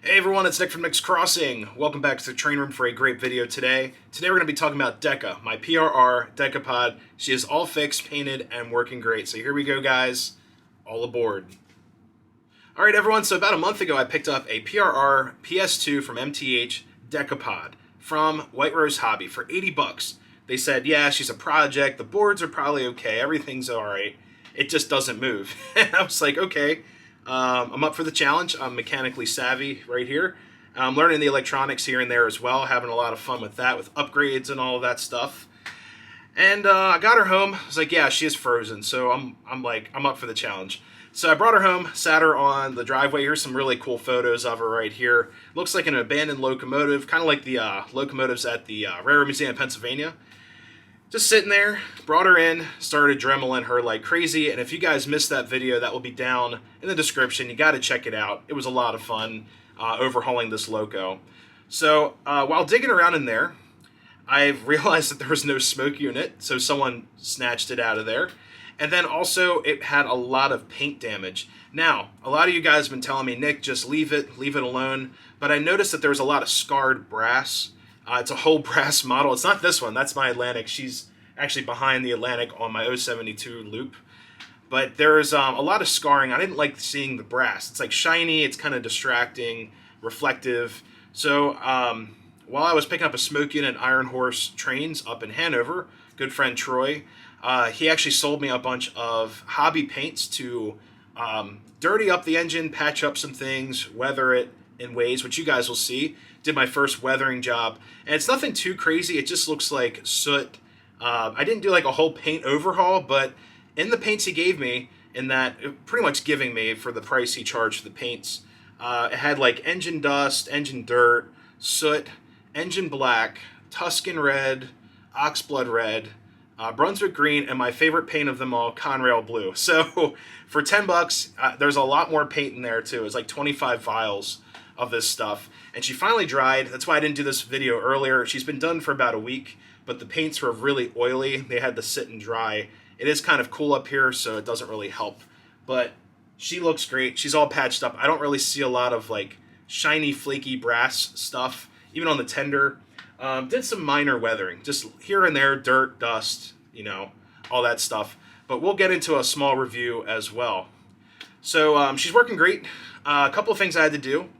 Hey everyone, it's Nick from Nick's Crossing. Welcome back to the train room for a great video today. Today we're going to be talking about Deca, my PRR Decapod. She is all fixed, painted, and working great. So here we go, guys. All aboard. Alright everyone, so about a month ago I picked up a PRR PS2 from MTH Decapod from White Rose Hobby for 80 bucks. They said, yeah, she's a project, the boards are probably okay, everything's alright. It just doesn't move. And I was like, okay. I'm up for the challenge. I'm mechanically savvy right here. I'm learning the electronics here and there as well, having a lot of fun with that, with upgrades and all of that stuff. And I got her home. I was like, yeah, she is frozen, so I'm up for the challenge. So I brought her home, sat her on the driveway. Here's some really cool photos of her right here. Looks like an abandoned locomotive, kind of like the locomotives at the Railroad Museum in Pennsylvania. Just sitting there, brought her in, started dremeling her like crazy, and if you guys missed that video, that will be down in the description. You got to check it out. It was a lot of fun overhauling this loco. So while digging around in there, I realized that there was no smoke unit, so someone snatched it out of there. And then also, it had a lot of paint damage. Now, a lot of you guys have been telling me, Nick, just leave it alone. But I noticed that there was a lot of scarred brass. It's a whole brass model. It's not this one. That's my Atlantic. She's actually behind the Atlantic on my 072 loop. But there's a lot of scarring. I didn't like seeing the brass. It's like shiny. It's kind of distracting, reflective. So while I was picking up a smoke unit at Iron Horse Trains up in Hanover, good friend Troy, he actually sold me a bunch of hobby paints to dirty up the engine, patch up some things, weather it in ways, which you guys will see. Did my first weathering job, and it's nothing too crazy. It just looks like soot. I didn't do like a whole paint overhaul, but in the paints he gave me, in that pretty much giving me for the price he charged for the paints, it had like engine dust, engine dirt, soot, engine black, Tuscan red, oxblood red, Brunswick green, and my favorite paint of them all, Conrail blue. So for 10 bucks, there's a lot more paint in there too. It's like 25 vials of this stuff. And she finally dried. That's why I didn't do this video earlier. She's been done for about a week, but the paints were really oily. They had to sit and dry. It is kind of cool up here, so it doesn't really help. But she looks great. She's all patched up. I don't really see a lot of like shiny, flaky brass stuff, even on the tender. Did some minor weathering, just here and there, dirt, dust, you know, all that stuff. But we'll get into a small review as well. So she's working great. A couple of things I had to do.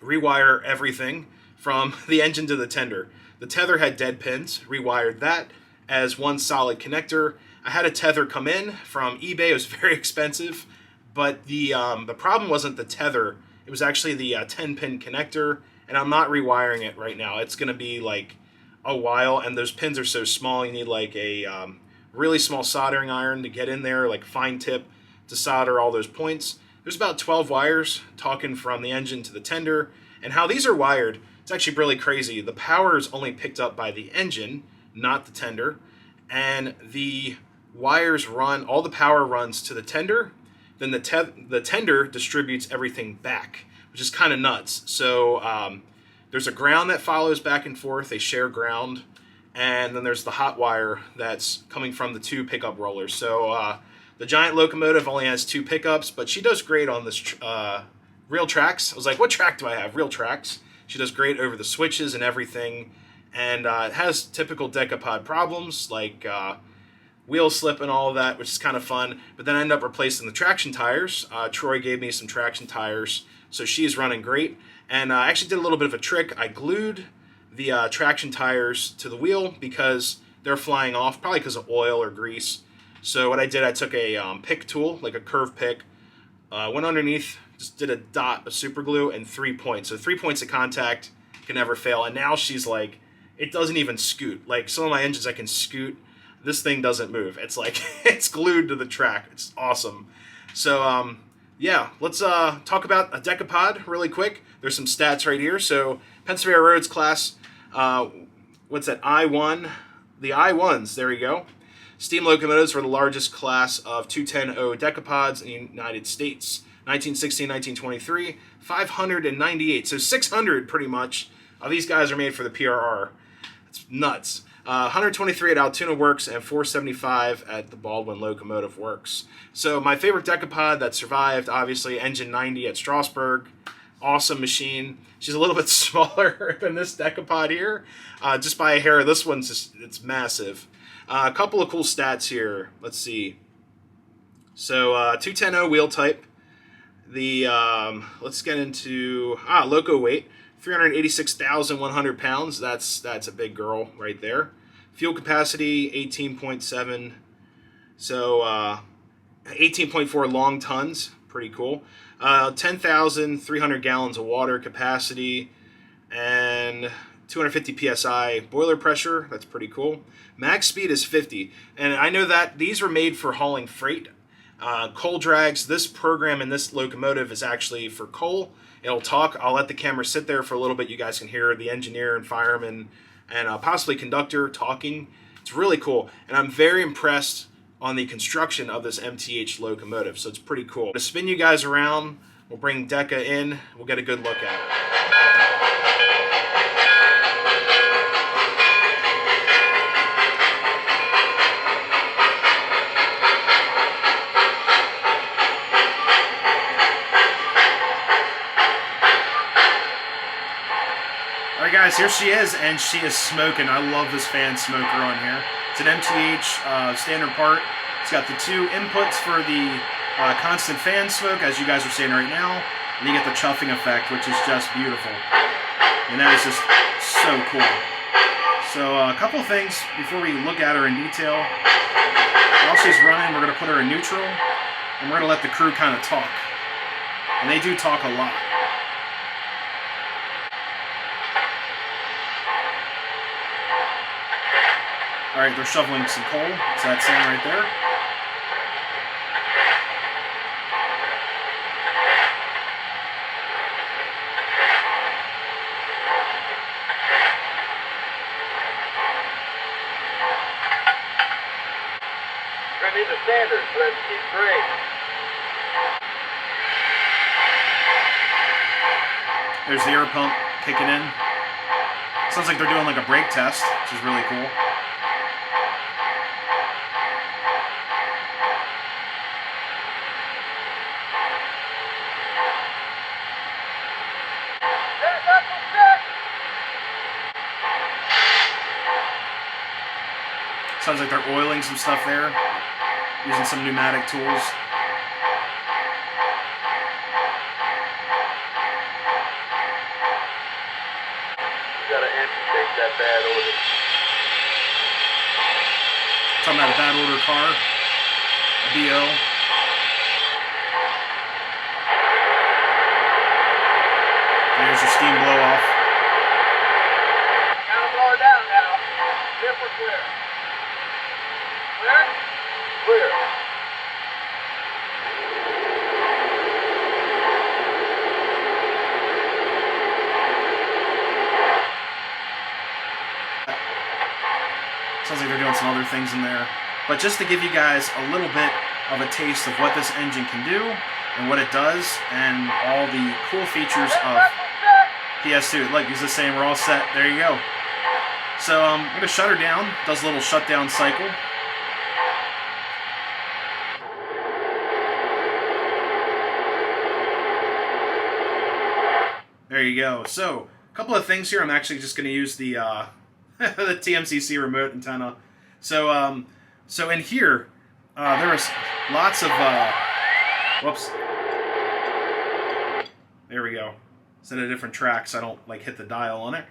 Rewire everything from the engine to the tender. The tether had dead pins, rewired that as one solid connector. I had a tether come in from eBay. It was very expensive, but the problem wasn't the tether. It was actually the 10-pin connector, and I'm not rewiring it right now. It's going to be like a while, and those pins are so small, you need like a really small soldering iron to get in there, like fine tip to solder all those points. There's about 12 wires talking from the engine to the tender, and how these are wired, it's actually really crazy. The power is only picked up by the engine, not the tender, and the wires run, all the power runs to the tender, then the tender distributes everything back, which is kind of nuts. So there's a ground that follows back and forth, they share ground, and then there's the hot wire that's coming from the two pickup rollers. So the giant locomotive only has 2 pickups, but she does great on this real tracks. I was like, what track do I have? Real tracks. She does great over the switches and everything. And it has typical Decapod problems, like wheel slip and all of that, which is kind of fun. But then I ended up replacing the traction tires. Troy gave me some traction tires, so she's running great. And I actually did a little bit of a trick. I glued the traction tires to the wheel because they're flying off, probably because of oil or grease. So what I did, I took a pick tool, like a curve pick, went underneath, just did a dot of super glue and 3 points. So 3 points of contact can never fail. And now she's like, it doesn't even scoot. Like some of my engines I can scoot. This thing doesn't move. It's like, it's glued to the track. It's awesome. So yeah, let's talk about a Decapod really quick. There's some stats right here. So Pennsylvania Roads class, what's that, I1? The I1s, there you go. Steam locomotives were the largest class of 210-0 decapods in the United States. 1916, 1923, 598. So 600 pretty much of these guys are made for the PRR. It's nuts. 123 at Altoona Works and 475 at the Baldwin Locomotive Works. So my favorite Decapod that survived, obviously, Engine 90 at Strasburg. Awesome machine. She's a little bit smaller than this Decapod here, just by a hair. This one's just, it's massive. A couple of cool stats here. Let's see. So 210 wheel type. The let's get into loco weight, 386,100 pounds. That's a big girl right there. Fuel capacity 18.7. So 18.4 long tons. Pretty cool. 10,300 gallons of water capacity and 250 psi boiler pressure. That's pretty cool. Max speed is 50. And I know that these were made for hauling freight. Coal drags. This program in this locomotive is actually for coal. It'll talk. I'll let the camera sit there for a little bit. You guys can hear the engineer and fireman and possibly conductor talking. It's really cool. And I'm very impressed on the construction of this MTH locomotive. So it's pretty cool. To spin you guys around, we'll bring Deca in. We'll get a good look at it. Alright guys, here she is, and she is smoking. I love this fan smoker on here. It's an MTH standard part. It's got the two inputs for the constant fan smoke, as you guys are seeing right now, and you get the chuffing effect, which is just beautiful. And that is just so cool. So a couple of things before we look at her in detail. While she's running, we're going to put her in neutral, and we're going to let the crew kind of talk. And they do talk a lot. Alright, they're shoveling some coal. It's that sound right there. We're going to need the standard for that to keep great. There's the air pump kicking in. Sounds like they're doing like a brake test, which is really cool. Sounds like they're oiling some stuff there, using some pneumatic tools. You gotta amputate that bad odor. Talking about a bad order car, a BO. There's your steam blow off. Kind of blow her down now. If we're clear. Clear? Clear. Sounds like they're doing some other things in there. But just to give you guys a little bit of a taste of what this engine can do and what it does and all the cool features of PS2. Look, he's just saying we're all set. There you go. So I'm going to shut her down. Does a little shutdown cycle. There you go. So a couple of things here. I'm actually just going to use the the TMCC remote antenna. So so in here there was lots of whoops. There we go. Set a different track so I don't like hit the dial on it.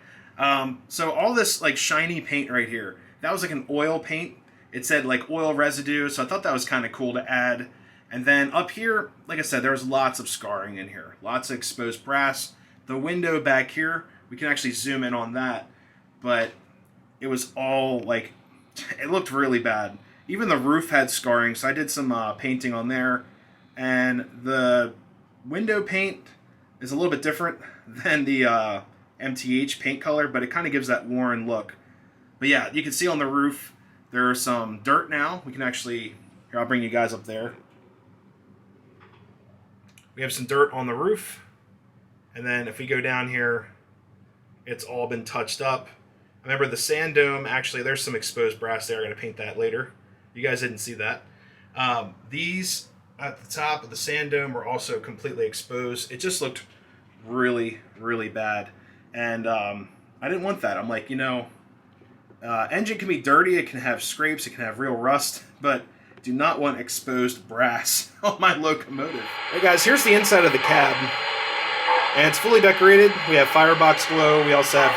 So all this like shiny paint right here, that was like an oil paint. It said like oil residue, so I thought that was kind of cool to add. And then up here, like I said, there was lots of scarring in here, lots of exposed brass. The window back here, we can actually zoom in on that, but it was all like, it looked really bad. Even the roof had scarring, so I did some painting on there. And the window paint is a little bit different than the MTH paint color, but it kind of gives that worn look. But yeah, you can see on the roof, there's some dirt now. We can actually, here, I'll bring you guys up there. We have some dirt on the roof. And then if we go down here, it's all been touched up. Remember the sand dome, actually there's some exposed brass there. I'm going to paint that later. You guys didn't see that. These at the top of the sand dome were also completely exposed. It just looked really, really bad. And I didn't want that. I'm like, you know, engine can be dirty, it can have scrapes, it can have real rust, but do not want exposed brass on my locomotive. Hey guys, here's the inside of the cab. And it's fully decorated. We have firebox glow. We also have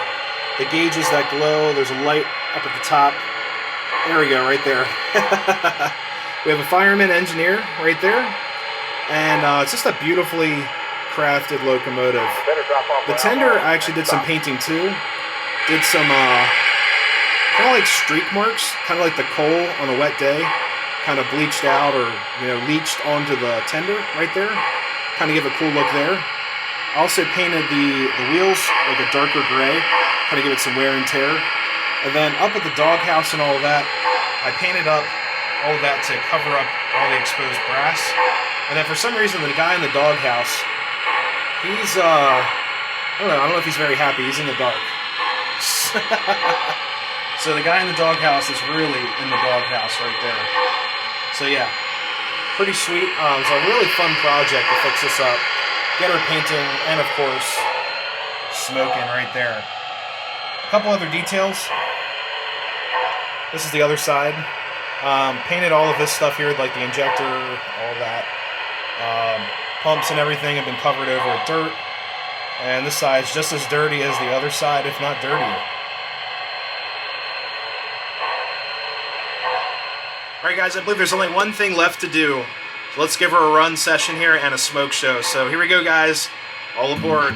the gauges that glow. There's a light up at the top. There we go, right there. We have a fireman engineer right there. And it's just a beautifully crafted locomotive. The tender, I actually did some painting too. Did some kind of like streak marks, kind of like the coal on a wet day. Kind of bleached out or, you know, leached onto the tender right there. Kind of give a cool look there. I also painted the wheels like a darker gray, kind of give it some wear and tear. And then up at the doghouse and all of that, I painted up all of that to cover up all the exposed brass. And then for some reason, the guy in the doghouse, he's, I don't know if he's very happy. He's in the dark. So the guy in the doghouse is really in the doghouse right there. So yeah, pretty sweet. It's a really fun project to fix this up, get her painting, and of course, smoking right there. A couple other details. This is the other side. Painted all of this stuff here, like the injector, all that. Pumps and everything have been covered over with dirt. And this side's just as dirty as the other side, if not dirtier. Alright guys, I believe there's only one thing left to do. So let's give her a run session here and a smoke show. So here we go guys, all aboard.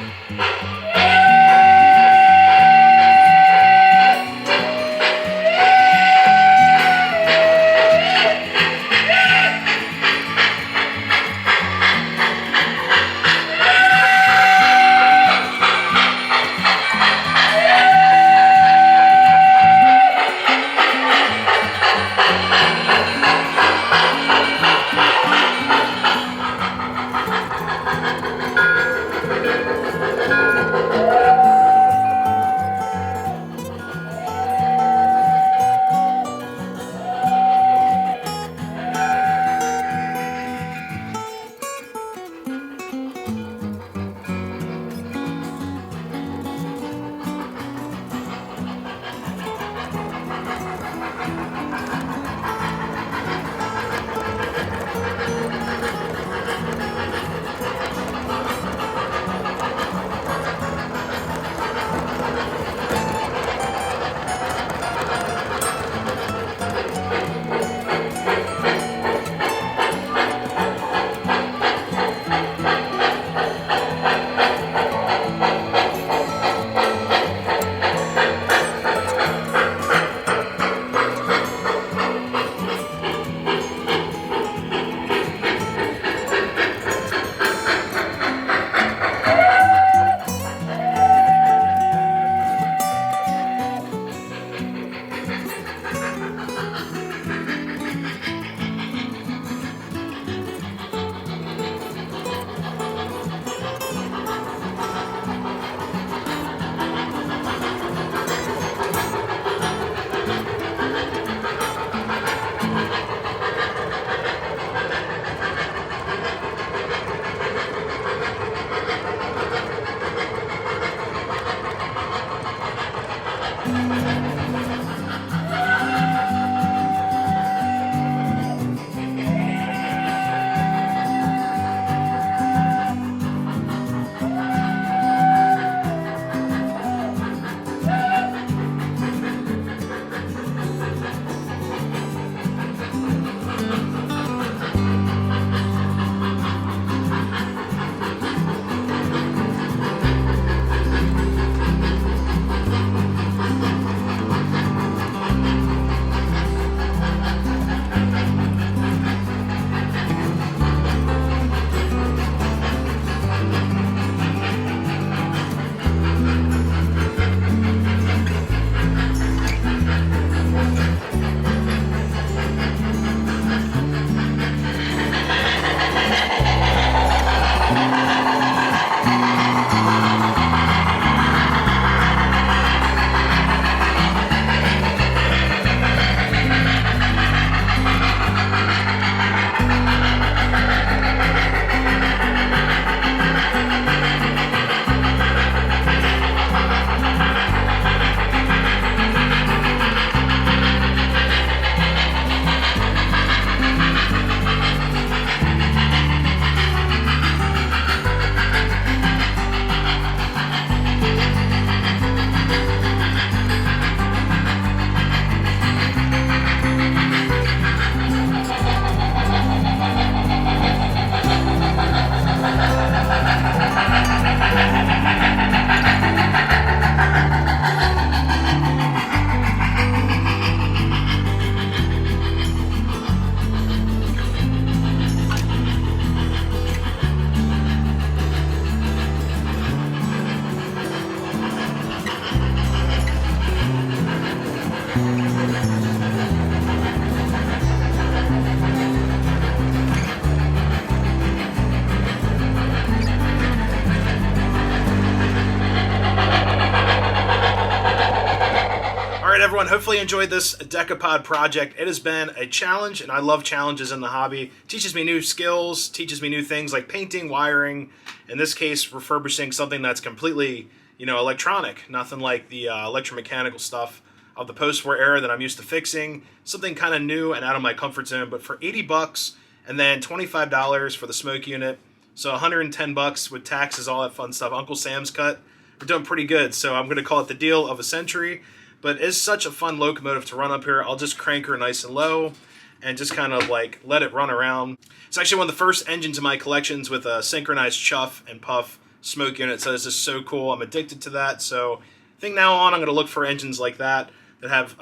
everyone, hopefully you enjoyed this Decapod project. It has been a challenge, and I love challenges in the hobby. It teaches me new skills, teaches me new things like painting, wiring, in this case, refurbishing something that's completely, electronic. Nothing like the electromechanical stuff of the post-war era that I'm used to fixing. Something kind of new and out of my comfort zone, but for 80 bucks and then $25 for the smoke unit, so 110 bucks with taxes, all that fun stuff. Uncle Sam's cut. We're doing pretty good, so I'm going to call it the deal of a century. But it's such a fun locomotive to run up here. I'll just crank her nice and low and just kind of like let it run around. It's actually one of the first engines in my collections with a synchronized chuff and puff smoke unit, so this is so cool. I'm addicted to that, so I think now on I'm going to look for engines like that have,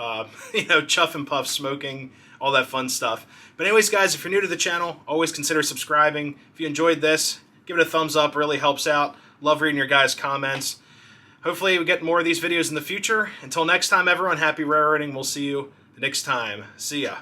chuff and puff smoking, all that fun stuff. But anyways, guys, if you're new to the channel, always consider subscribing. If you enjoyed this, give it a thumbs up, really helps out. Love reading your guys' comments. Hopefully we get more of these videos in the future. Until next time, everyone, happy railroading. We'll see you the next time. See ya.